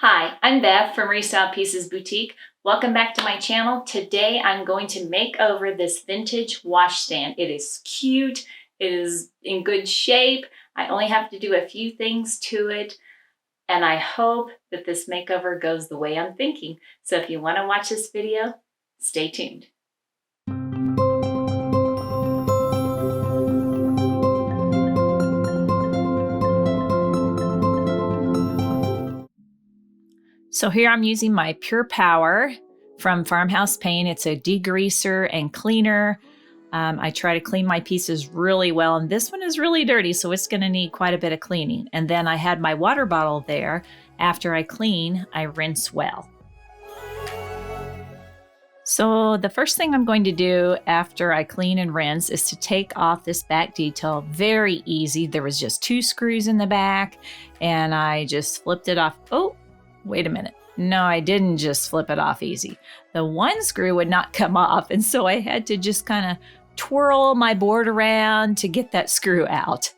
Hi, I'm Beth from Restyled Pieces Boutique. Welcome back to my channel. Today I'm going to make over this vintage washstand. It is cute, it is in good shape. I only have to do a few things to it, and I hope that this makeover goes the way I'm thinking. So if you want to watch this video, stay tuned. So here I'm using my Pure Power from Farmhouse paint. It's a degreaser and cleaner. I try to clean my pieces really well, and this one is really dirty, so it's going to need quite a bit of cleaning. And then I had my water bottle there. After I clean, I rinse well. So the first thing I'm going to do after I clean and rinse is to take off this back detail. Very easy. There was just 2 screws in the back, and I just flipped it off. Oh, wait a minute. No, I didn't just flip it off easy. The one screw would not come off, and so I had to just kind of twirl my board around to get that screw out.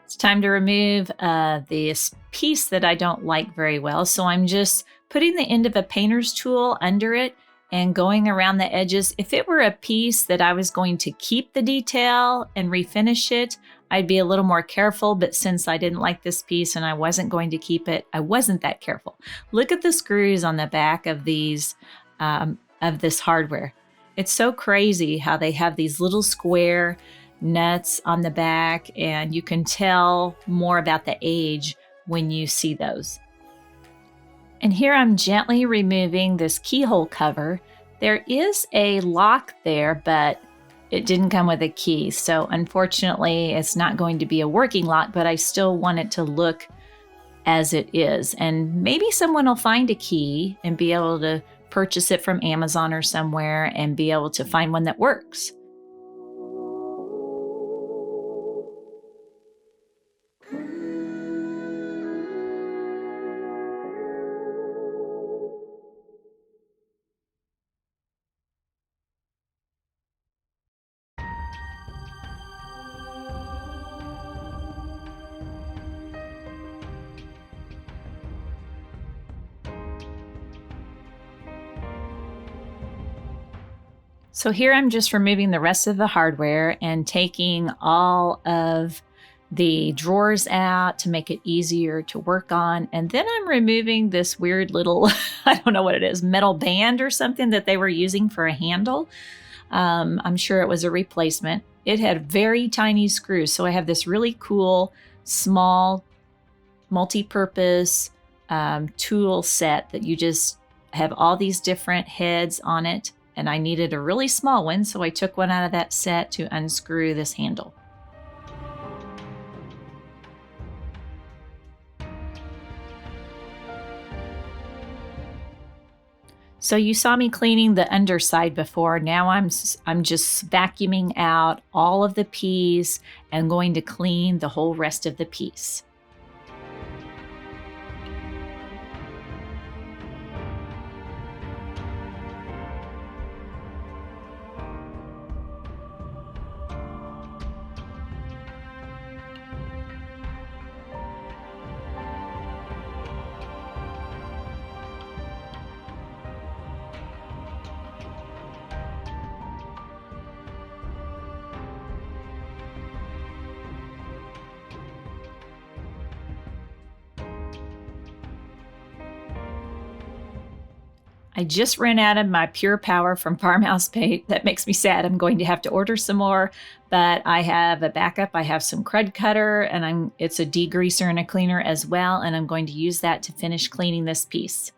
It's time to remove this piece that I don't like very well, so I'm just putting the end of a painter's tool under it and going around the edges. If it were a piece that I was going to keep the detail and refinish it, I'd be a little more careful, but since I didn't like this piece and I wasn't going to keep it, I wasn't that careful. Look at the screws on the back of these, of this hardware. It's so crazy how they have these little square nuts on the back, and you can tell more about the age when you see those. And here I'm gently removing this keyhole cover. There is a lock there, but it didn't come with a key. So unfortunately, it's not going to be a working lock, but I still want it to look as it is. And maybe someone will find a key and be able to purchase it from Amazon or somewhere and be able to find one that works. So here I'm just removing the rest of the hardware and taking all of the drawers out to make it easier to work on. And then I'm removing this weird little, I don't know what it is, metal band or something that they were using for a handle. I'm sure it was a replacement. It had very tiny screws. So I have this really cool, small, multi-purpose tool set that you just have all these different heads on it. And I needed a really small one, so I took one out of that set to unscrew this handle. So you saw me cleaning the underside before. Now I'm just vacuuming out all of the piece and going to clean the whole rest of the piece. I just ran out of my Pure Power from Farmhouse paint. That makes me sad. I'm going to have to order some more, but I have a backup. I have some crud cutter, and it's a degreaser and a cleaner as well, and I'm going to use that to finish cleaning this piece.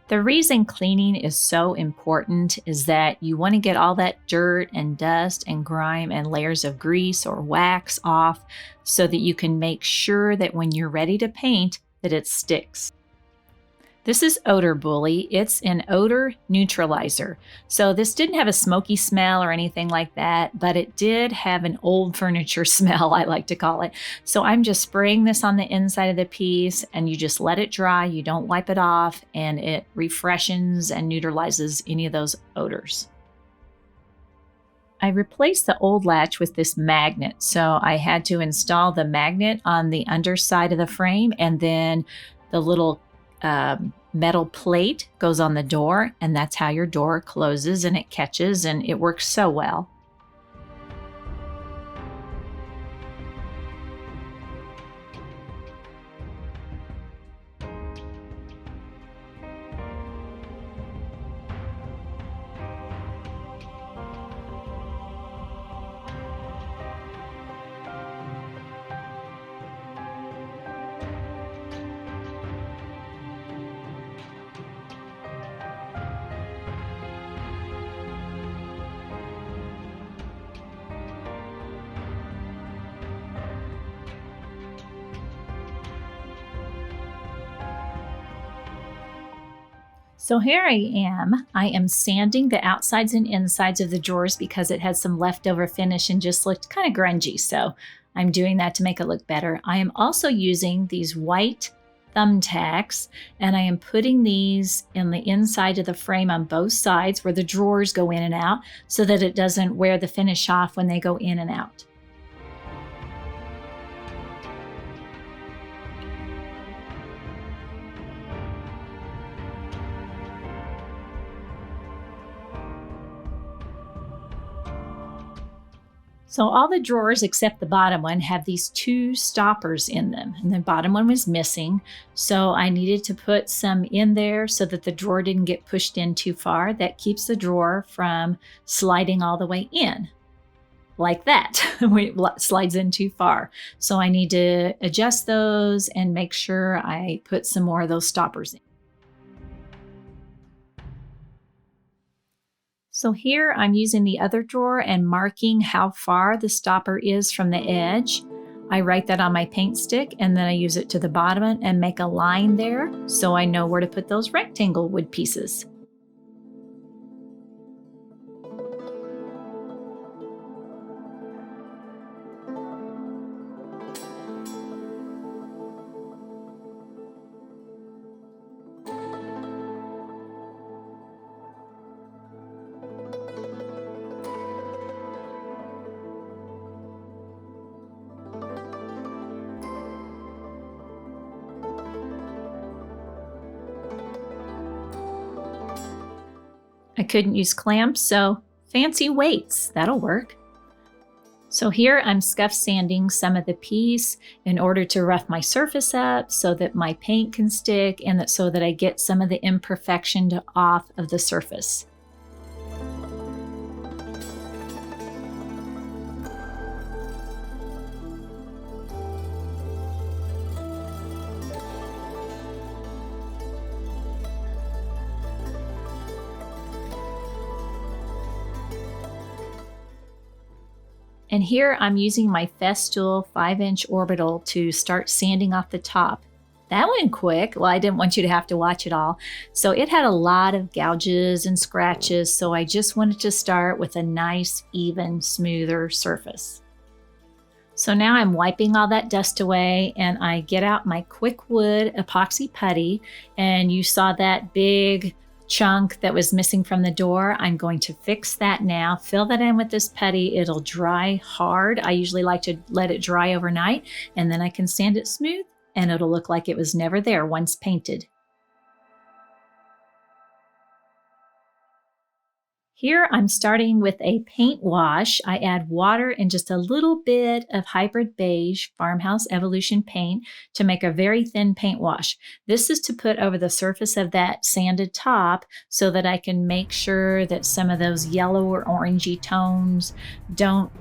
The reason cleaning is so important is that you want to get all that dirt and dust and grime and layers of grease or wax off so that you can make sure that when you're ready to paint that it sticks. This is Odor Bully. It's an odor neutralizer. So this didn't have a smoky smell or anything like that, but it did have an old furniture smell, I like to call it. So I'm just spraying this on the inside of the piece, and you just let it dry. You don't wipe it off, and it refreshes and neutralizes any of those odors. I replaced the old latch with this magnet. So I had to install the magnet on the underside of the frame, and then the little metal plate goes on the door, and that's how your door closes and it catches, and it works so well. So here I am sanding the outsides and insides of the drawers because it had some leftover finish and just looked kind of grungy. So I'm doing that to make it look better. I am also using these white thumbtacks, and I am putting these in the inside of the frame on both sides where the drawers go in and out so that it doesn't wear the finish off when they go in and out. So all the drawers except the bottom one have these two stoppers in them, and the bottom one was missing. So I needed to put some in there so that the drawer didn't get pushed in too far. That keeps the drawer from sliding all the way in like that when it slides in too far. So I need to adjust those and make sure I put some more of those stoppers in. So here I'm using the other drawer and marking how far the stopper is from the edge. I write that on my paint stick, and then I use it to the bottom and make a line there so I know where to put those rectangle wood pieces. I couldn't use clamps, so fancy weights, that'll work. So here I'm scuff sanding some of the piece in order to rough my surface up so that my paint can stick and so that I get some of the imperfection off of the surface. And here I'm using my Festool 5-inch orbital to start sanding off the top. That went quick. Well, I didn't want you to have to watch it all. So it had a lot of gouges and scratches, so I just wanted to start with a nice, even, smoother surface. So now I'm wiping all that dust away, and I get out my Quick Wood epoxy putty, and you saw that big chunk that was missing from the door. I'm going to fix that now, fill that in with this putty. It'll dry hard. I usually like to let it dry overnight, and then I can sand it smooth, and it'll look like it was never there once painted. Here I'm starting with a paint wash. I add water and just a little bit of hybrid beige Farmhouse Evolution paint to make a very thin paint wash. This is to put over the surface of that sanded top so that I can make sure that some of those yellow or orangey tones don't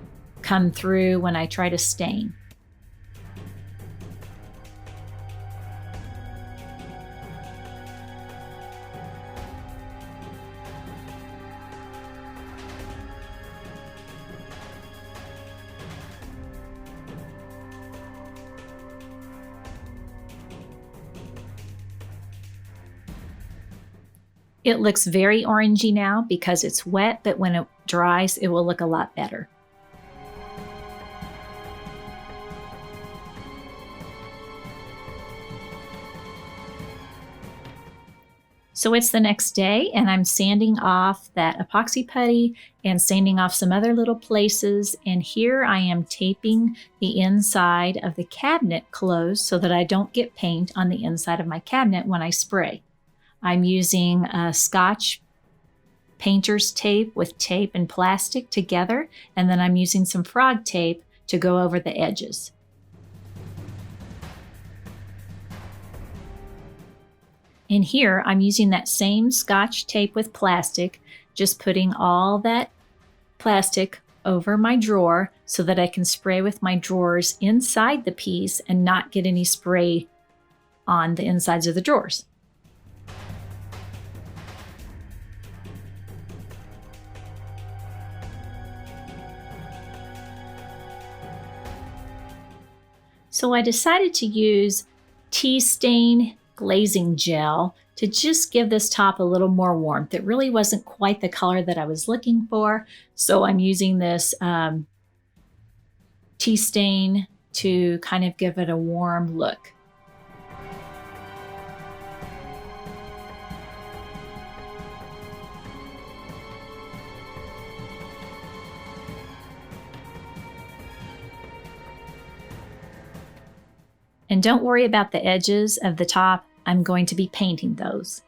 come through when I try to stain. It looks very orangey now because it's wet, but when it dries, it will look a lot better. So it's the next day, and I'm sanding off that epoxy putty and sanding off some other little places. And here I am taping the inside of the cabinet closed so that I don't get paint on the inside of my cabinet when I spray. I'm using a Scotch painter's tape with tape and plastic together, and then I'm using some frog tape to go over the edges. And here I'm using that same Scotch tape with plastic, just putting all that plastic over my drawer so that I can spray with my drawers inside the piece and not get any spray on the insides of the drawers. So I decided to use tea stain glazing gel to just give this top a little more warmth. It really wasn't quite the color that I was looking for, so I'm using this tea stain to kind of give it a warm look. And don't worry about the edges of the top. I'm going to be painting those.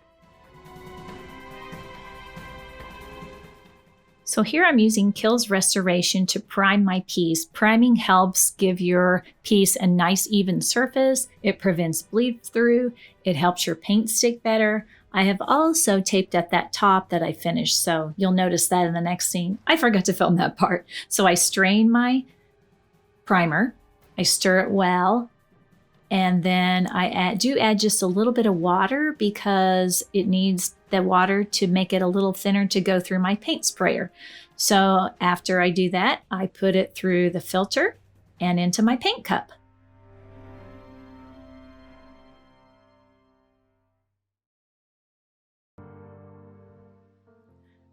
So here I'm using Kills Restoration to prime my piece. Priming helps give your piece a nice even surface. It prevents bleed through. It helps your paint stick better. I have also taped up that top that I finished, so you'll notice that in the next scene. I forgot to film that part. So I strain my primer, I stir it well, and then I do add just a little bit of water because it needs the water to make it a little thinner to go through my paint sprayer. So after I do that, I put it through the filter and into my paint cup.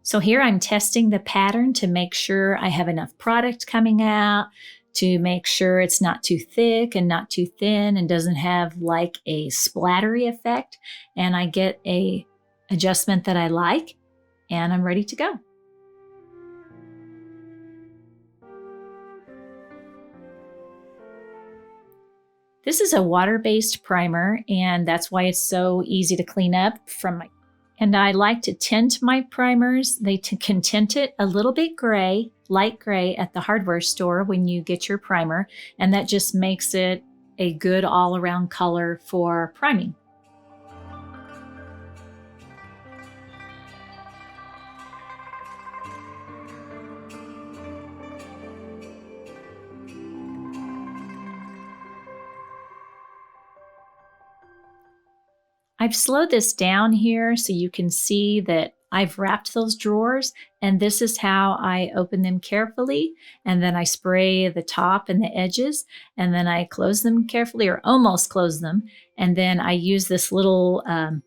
So here I'm testing the pattern to make sure I have enough product coming out, to make sure it's not too thick and not too thin and doesn't have like a splattery effect. And I get a adjustment that I like, and I'm ready to go. This is a water-based primer, and that's why it's so easy to clean up from my. And I like to tint my primers. They can tint it a little bit gray, light gray at the hardware store when you get your primer, and that just makes it a good all-around color for priming. I've slowed this down here so you can see that I've wrapped those drawers, and this is how I open them carefully, and then I spray the top and the edges, and then I close them carefully, or almost close them, and then I use this little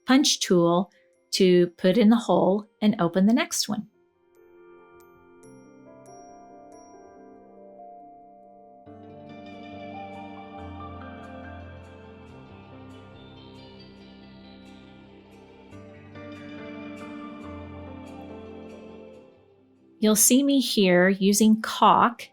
punch tool to put in the hole and open the next one. You'll see me here using caulk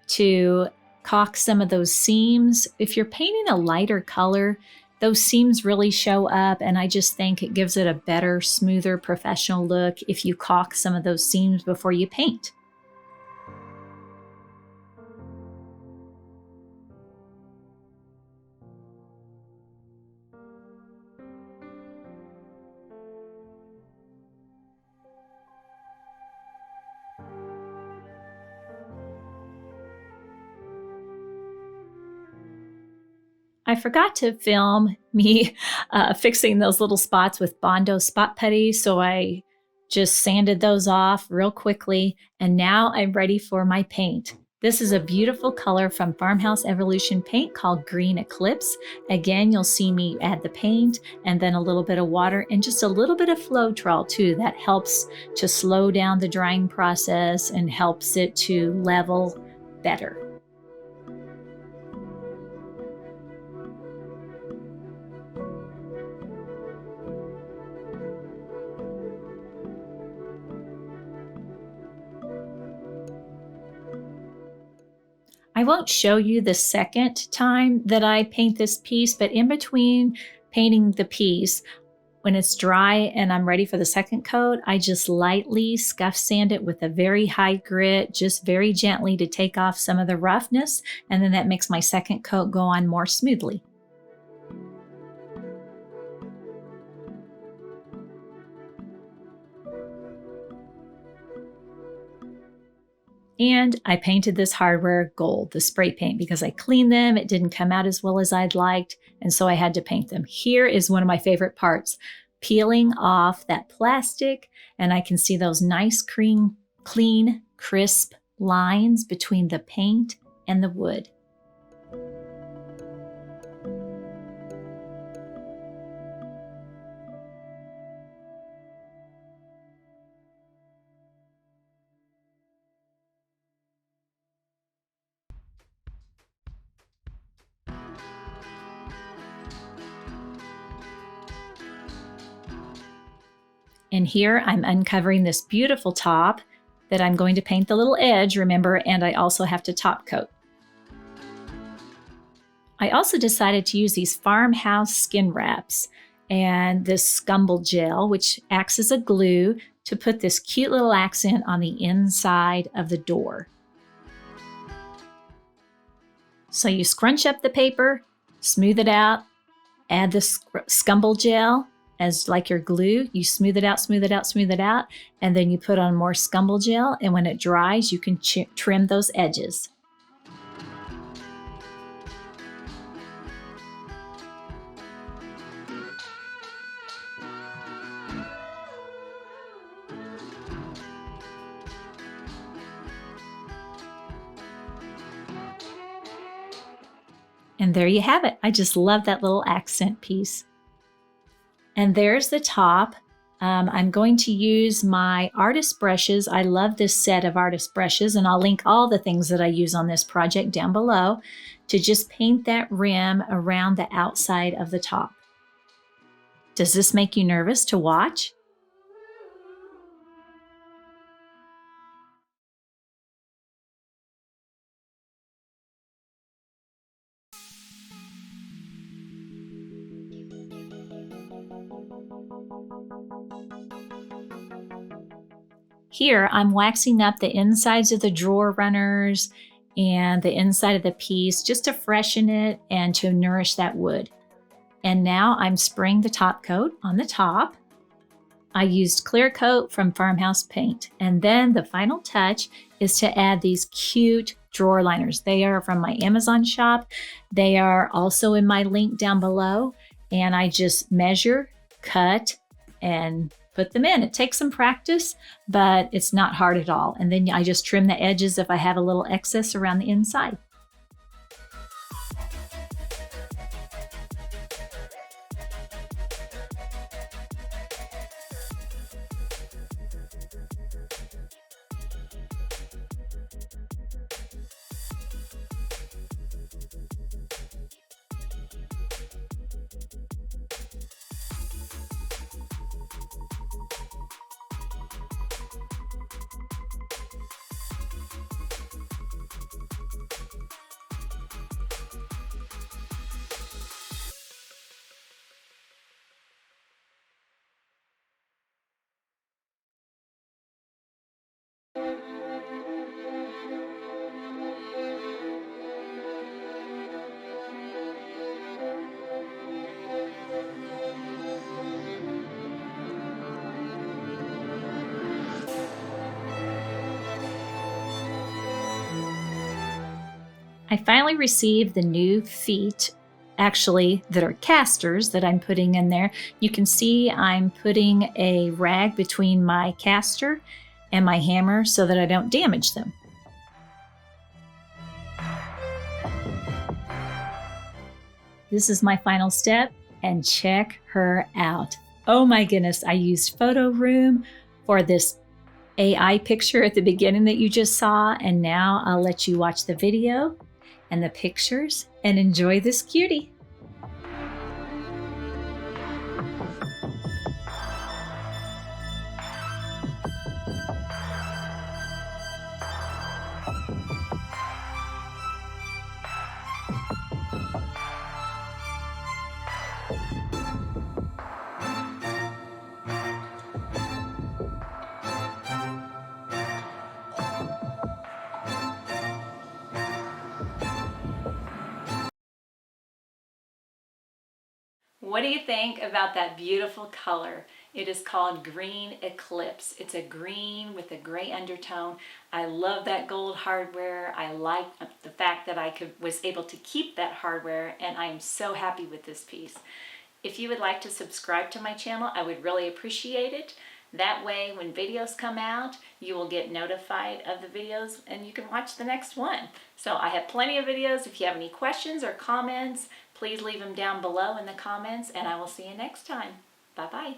to caulk some of those seams. If you're painting a lighter color, those seams really show up, and I just think it gives it a better, smoother, professional look if you caulk some of those seams before you paint. I forgot to film me fixing those little spots with Bondo spot putty, so I just sanded those off real quickly, and now I'm ready for my paint. This is a beautiful color from Farmhouse Evolution paint called Green Eclipse. Again, you'll see me add the paint and then a little bit of water and just a little bit of Floetrol too. That helps to slow down the drying process and helps it to level better. I won't show you the second time that I paint this piece, but in between painting the piece, when it's dry and I'm ready for the second coat, I just lightly scuff sand it with a very high grit, just very gently to take off some of the roughness, and then that makes my second coat go on more smoothly. And I painted this hardware gold, the spray paint, because I cleaned them. It didn't come out as well as I'd liked, and so I had to paint them. Here is one of my favorite parts, peeling off that plastic, and I can see those nice, clean, crisp lines between the paint and the wood. And here I'm uncovering this beautiful top that I'm going to paint the little edge, remember, and I also have to top coat. I also decided to use these Farmhouse skin wraps and this Scumble gel, which acts as a glue, to put this cute little accent on the inside of the door. So you scrunch up the paper, smooth it out, add the Scumble gel as like your glue. You smooth it out, smooth it out, smooth it out, and then you put on more Scumble gel, and when it dries, you can trim those edges. And there you have it. I just love that little accent piece. And there's the top. I'm going to use my artist brushes. I love this set of artist brushes, and I'll link all the things that I use on this project down below to just paint that rim around the outside of the top. Does this make you nervous to watch? Here, I'm waxing up the insides of the drawer runners and the inside of the piece just to freshen it and to nourish that wood. And now I'm spraying the top coat on the top. I used clear coat from Farmhouse paint. And then the final touch is to add these cute drawer liners. They are from my Amazon shop. They are also in my link down below. And I just measure, cut, and put them in. It takes some practice, but it's not hard at all. And then I just trim the edges if I have a little excess around the inside. I finally received the new feet, actually, that are casters that I'm putting in there. You can see I'm putting a rag between my caster and my hammer so that I don't damage them. This is my final step, and check her out. Oh my goodness, I used Photo Room for this AI picture at the beginning that you just saw, and now I'll let you watch the video and the pictures and enjoy this cutie. What do you think about that beautiful color? It is called Green Eclipse. It's a green with a gray undertone. I love that gold hardware. I like the fact that I was able to keep that hardware, and I am so happy with this piece. If you would like to subscribe to my channel, I would really appreciate it. That way, when videos come out, you will get notified of the videos and you can watch the next one. So I have plenty of videos. If you have any questions or comments, please leave them down below in the comments, and I will see you next time. Bye-bye.